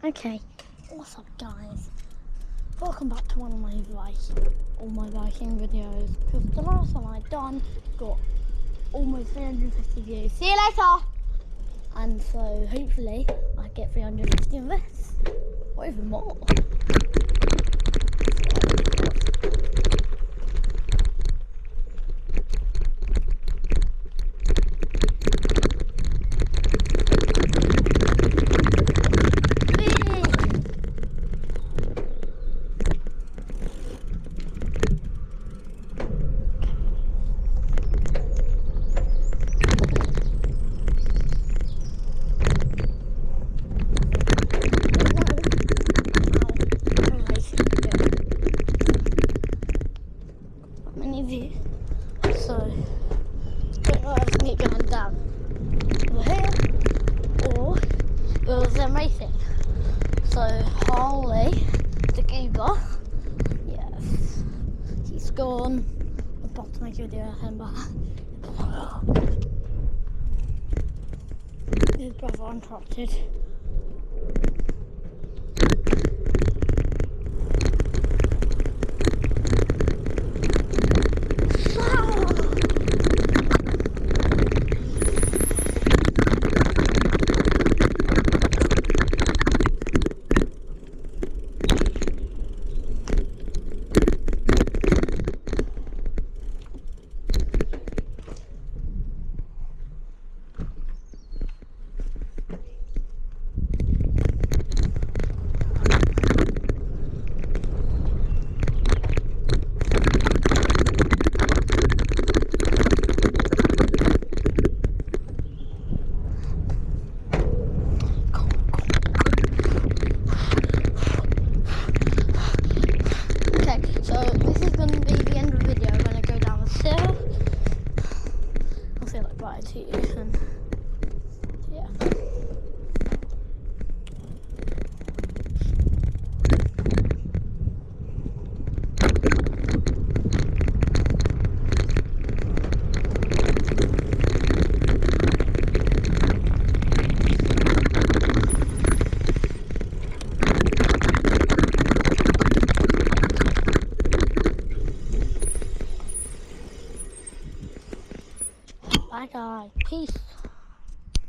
Okay, what's up guys? Welcome back to one of my all my biking videos, because the last one I done got almost 350 views. See you later! And so hopefully I get 350 of this, or even more. So, don't know if I can get going down over here, or it was them racing. So, Harley, the cougar, yes, he's gone. I'm about to make a video of him, but his brother interrupted. So this is going to be the end of the video when I go down the hill. I'll say like bye to you and yeah. Bye guys, peace.